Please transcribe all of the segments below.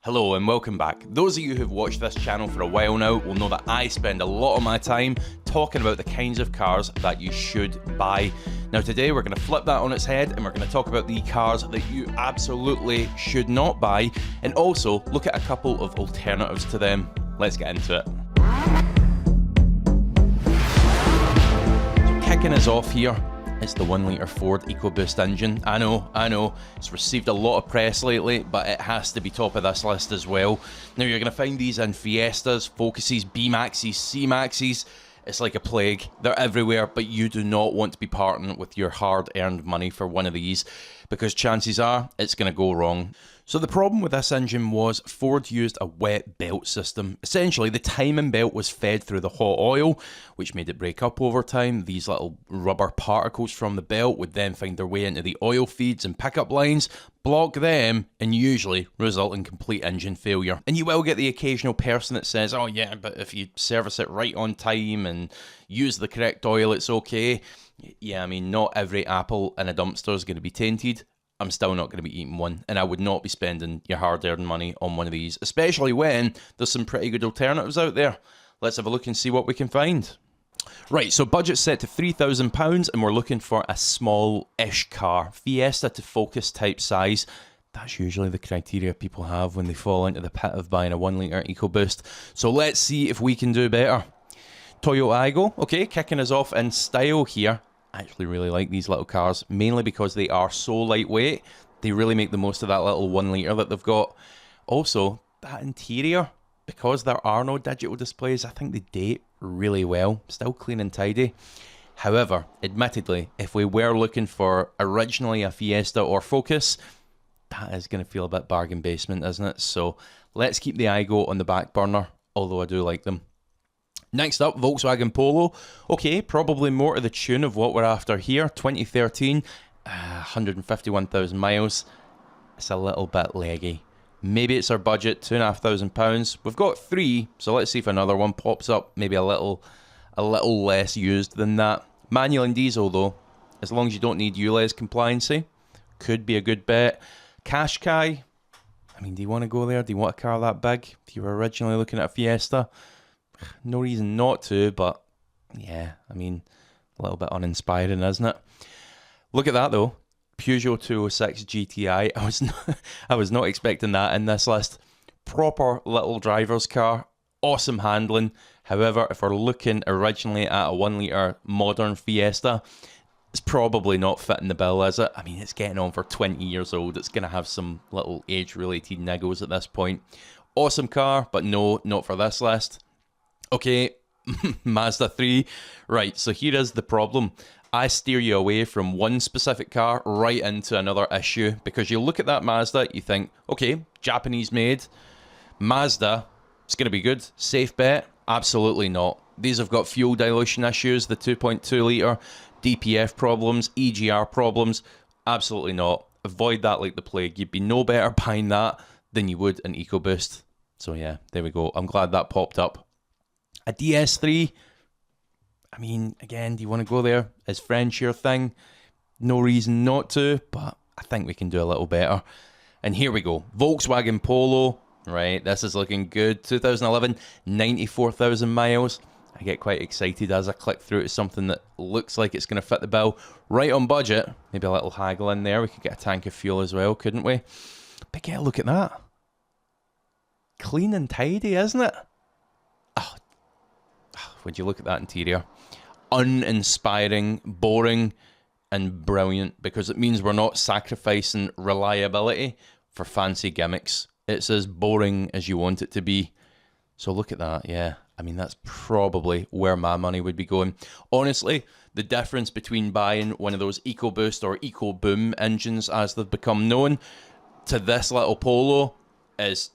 Hello and welcome back. Those of you who've watched this channel for a while now will know that I spend a lot of my time talking about the kinds of cars that you should buy. Now today we're going to flip that on its head and we're going to talk about the cars that you absolutely should not buy and also look at a couple of alternatives to them. Let's get into it. So kicking us off here, it's the 1 litre Ford Ecoboost engine. I know, it's received a lot of press lately, but it has to be top of this list as well. Now you're going to find these in Fiestas, Focuses, B-Maxes, C-Maxes. It's like a plague. They're everywhere, but you do not want to be parting with your hard-earned money for one of these, because chances are it's going to go wrong. So the problem with this engine was Ford used a wet belt system. Essentially, the timing belt was fed through the hot oil, which made it break up over time. These little rubber particles from the belt would then find their way into the oil feeds and pickup lines, block them, and usually result in complete engine failure. And you will get the occasional person that says, oh yeah, but if you service it right on time and use the correct oil, it's okay. Yeah, I mean, not every apple in a dumpster is going to be tainted. I'm still not going to be eating one, and I would not be spending your hard-earned money on one of these, especially when there's some pretty good alternatives out there. Let's have a look and see what we can find. Right, so budget's set to £3,000, and we're looking for a small-ish car. Fiesta to Focus type size. That's usually the criteria people have when they fall into the pit of buying a 1 litre Ecoboost. So let's see if we can do better. Toyota Aygo, okay, kicking us off in style here. I actually really like these little cars, mainly because they are so lightweight. They really make the most of that little 1 litre that they've got. Also, that interior, because there are no digital displays, I think they date really well. Still clean and tidy. However, admittedly, if we were looking for originally a Fiesta or Focus, that is going to feel a bit bargain basement, isn't it? So let's keep the Aygo on the back burner, although I do like them. Next up, Volkswagen Polo. Okay, probably more to the tune of what we're after here. 2013, 151,000 miles. It's a little bit leggy. Maybe it's our budget, £2,500. We've got three, so let's see if another one pops up. Maybe a little less used than that. Manual and diesel though, as long as you don't need ULEZ compliancy, could be a good bet. Qashqai. I mean, do you want to go there? Do you want a car that big? If you were originally looking at a Fiesta, no reason not to, but yeah, I mean, a little bit uninspiring, isn't it? Look at that though, Peugeot 206 GTI. I was not expecting that in this list. Proper little driver's car, awesome handling. However, if we're looking originally at a 1 litre modern Fiesta, it's probably not fitting the bill, is it? I mean, it's getting on for 20 years old. It's going to have some little age-related niggles at this point. Awesome car, but no, not for this list. Okay, Mazda 3. Right, so here is the problem. I steer you away from one specific car right into another issue, because you look at that Mazda, you think, okay, Japanese made, Mazda, it's going to be good, safe bet. Absolutely not. These have got fuel dilution issues, the 2.2 litre, DPF problems, EGR problems. Absolutely not. Avoid that like the plague. You'd be no better buying that than you would an Ecoboost. So yeah, there we go. I'm glad that popped up. A DS3, I mean, again, do you want to go there? Is French your thing? No reason not to, but I think we can do a little better. And here we go. Volkswagen Polo, right, this is looking good. 2011, 94,000 miles. I get quite excited as I click through to something that looks like it's going to fit the bill. Right on budget. Maybe a little haggle in there. We could get a tank of fuel as well, couldn't we? But get a look at that. Clean and tidy, isn't it? Oh, would you look at that interior? Uninspiring, boring, and brilliant, because it means we're not sacrificing reliability for fancy gimmicks. It's as boring as you want it to be. So look at that, yeah. I mean, that's probably where my money would be going. Honestly, the difference between buying one of those EcoBoost or EcoBoom engines, as they've become known, to this little Polo is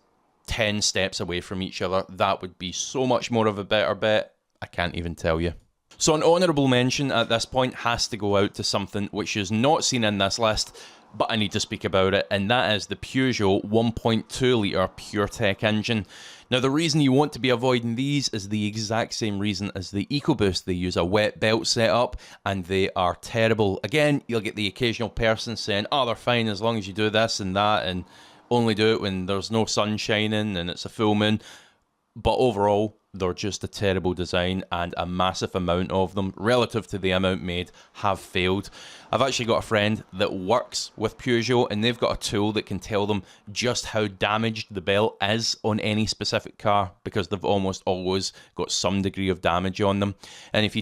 10 steps away from each other. That would be so much more of a better bet. I can't even tell you. So an honourable mention at this point has to go out to something which is not seen in this list, but I need to speak about it, and that is the Peugeot 1.2 litre PureTech engine. Now the reason you want to be avoiding these is the exact same reason as the Ecoboost. They use a wet belt setup and they are terrible. Again, you'll get the occasional person saying, oh, they're fine as long as you do this and that, and only do it when there's no sun shining and it's a full moon. But overall, they're just a terrible design, and a massive amount of them, relative to the amount made, have failed. I've actually got a friend that works with Peugeot, and they've got a tool that can tell them just how damaged the belt is on any specific car, because they've almost always got some degree of damage on them. And if you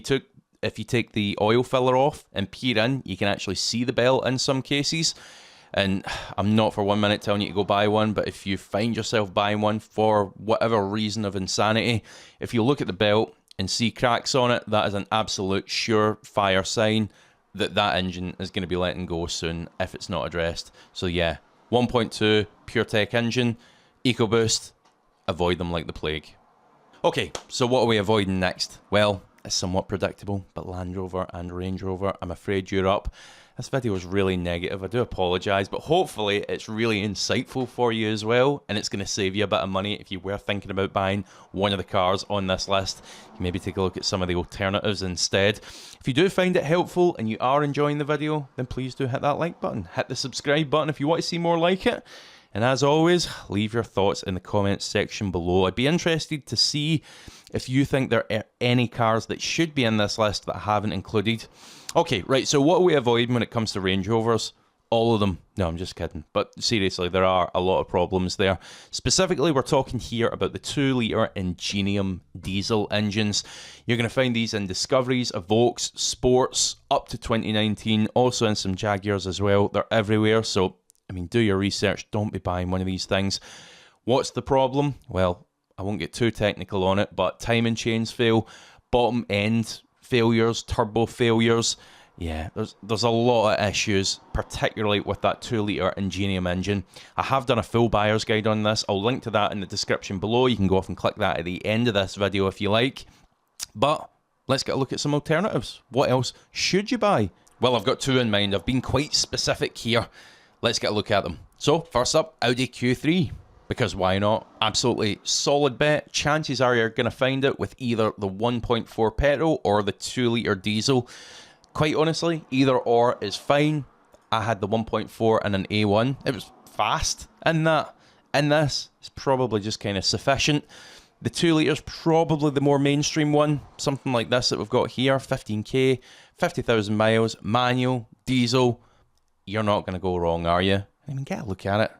take the oil filler off and peer in, you can actually see the belt in some cases. And I'm not for 1 minute telling you to go buy one, but if you find yourself buying one for whatever reason of insanity, if you look at the belt and see cracks on it, that is an absolute surefire sign that that engine is going to be letting go soon if it's not addressed. So yeah, 1.2 PureTech engine, Ecoboost, avoid them like the plague. Okay, so what are we avoiding next? Well, it's somewhat predictable, but Land Rover and Range Rover, I'm afraid you're up. This video is really negative, I do apologise, but hopefully it's really insightful for you as well, and it's going to save you a bit of money if you were thinking about buying one of the cars on this list. You maybe take a look at some of the alternatives instead. If you do find it helpful and you are enjoying the video, then please do hit that like button, hit the subscribe button if you want to see more like it. And as always, leave your thoughts in the comments section below. I'd be interested to see if you think there are any cars that should be in this list that I haven't included. Okay, right, so what are we avoiding when it comes to Range Rovers? All of them. No, I'm just kidding. But seriously, there are a lot of problems there. Specifically, we're talking here about the 2-litre Ingenium diesel engines. You're going to find these in Discoveries, Evokes, Sports, up to 2019, also in some Jaguars as well. They're everywhere, so I mean, do your research. Don't be buying one of these things. What's the problem? Well, I won't get too technical on it, but timing chains fail, bottom end failures, turbo failures. Yeah, there's a lot of issues, particularly with that 2-litre Ingenium engine. I have done a full buyer's guide on this. I'll link to that in the description below. You can go off and click that at the end of this video if you like. But let's get a look at some alternatives. What else should you buy? Well, I've got two in mind. I've been quite specific here. Let's get a look at them. So, first up, Audi Q3. Because why not? Absolutely solid bet. Chances are you're going to find it with either the 1.4 petrol or the 2-litre diesel. Quite honestly, either or is fine. I had the 1.4 and an A1. It was fast in that. In this, it's probably just kind of sufficient. The 2-litre is probably the more mainstream one. Something like this that we've got here. 15k, 50,000 miles, manual, diesel. You're not going to go wrong, are you? I mean, get a look at it.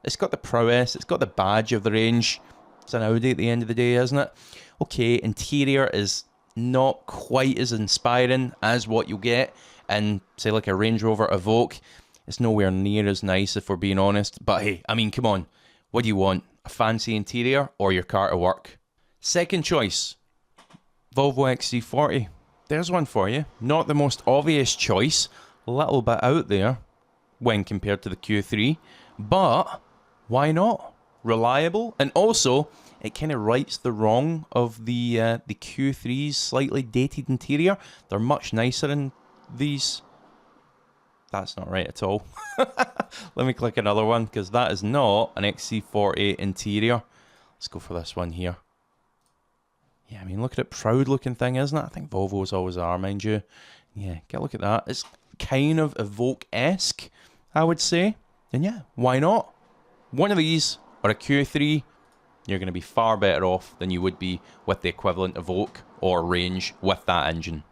It's got the prowess, it's got the badge of the range. It's an Audi at the end of the day, isn't it? Okay, interior is not quite as inspiring as what you'll get in, say, like a Range Rover Evoque. It's nowhere near as nice, if we're being honest. But hey, I mean, come on. What do you want? A fancy interior or your car to work? Second choice, Volvo XC40. There's one for you. Not the most obvious choice. A little bit out there when compared to the Q3. But why not? Reliable, and also it kind of rights the wrong of the Q3's slightly dated interior. They're much nicer in these. That's not right at all. Let me click another one, because that is not an XC40 interior. Let's go for this one here. Yeah, I mean, look at it, proud looking thing, isn't it? I think Volvos always are, mind you. Yeah, get a look at that. It's kind of Evoque-esque, I would say. And yeah, why not? One of these or a Q3, you're going to be far better off than you would be with the equivalent Evoque or Range with that engine.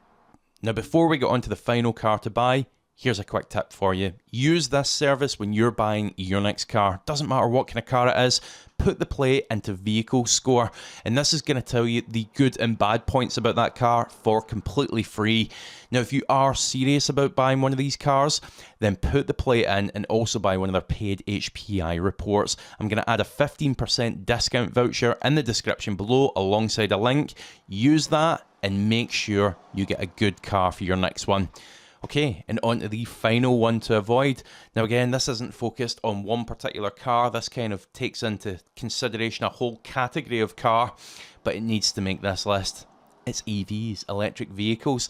Now, before we get on to the final car to buy, here's a quick tip for you. Use this service when you're buying your next car. Doesn't matter what kind of car it is. Put the play into vehicle score, and this is going to tell you the good and bad points about that car for completely free. Now, if you are serious about buying one of these cars, then put the play in and also buy one of their paid HPI reports. I'm going to add a 15% discount voucher in the description below alongside a link. Use that and make sure you get a good car for your next one. Okay, and on to the final one to avoid. Now again, this isn't focused on one particular car. This kind of takes into consideration a whole category of car, but it needs to make this list. It's EVs, electric vehicles.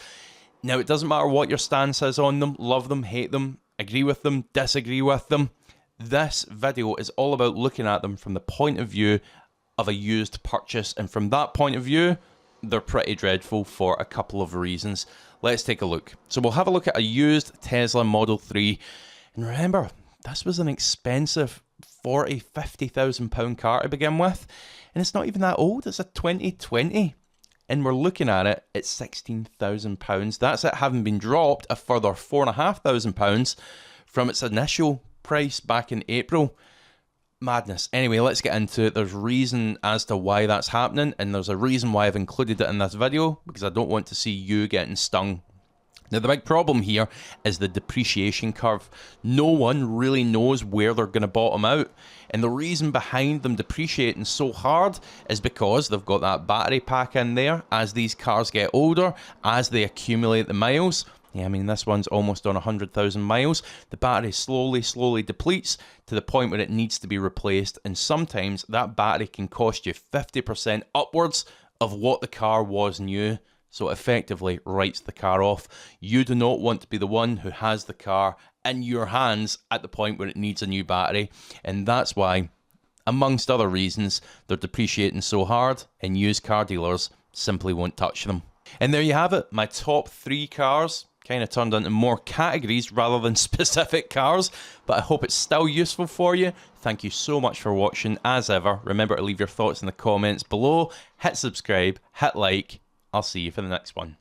Now, it doesn't matter what your stance is on them, love them, hate them, agree with them, disagree with them. This video is all about looking at them from the point of view of a used purchase, and from that point of view, they're pretty dreadful for a couple of reasons. Let's take a look. So we'll have a look at a used Tesla Model 3. And remember, this was an expensive 40, 50,000 pound car to begin with. And it's not even that old, it's a 2020. And we're looking at it at £16,000. That's it having been dropped a further £4,500 from its initial price back in April. Madness. Anyway, let's get into it. There's reason as to why that's happening, and there's a reason why I've included it in this video, because I don't want to see you getting stung. Now, the big problem here is the depreciation curve. No one really knows where they're going to bottom out. And the reason behind them depreciating so hard is because they've got that battery pack in there. As these cars get older, as they accumulate the miles, yeah, I mean, this one's almost on 100,000 miles, the battery slowly depletes to the point where it needs to be replaced. And sometimes that battery can cost you 50% upwards of what the car was new. So it effectively writes the car off. You do not want to be the one who has the car in your hands at the point where it needs a new battery. And that's why, amongst other reasons, they're depreciating so hard, and used car dealers simply won't touch them. And there you have it, my top 3 cars. Kind of turned into more categories rather than specific cars, but I hope it's still useful for you. Thank you so much for watching. As ever, remember to leave your thoughts in the comments below. Hit subscribe, hit like. I'll see you for the next one.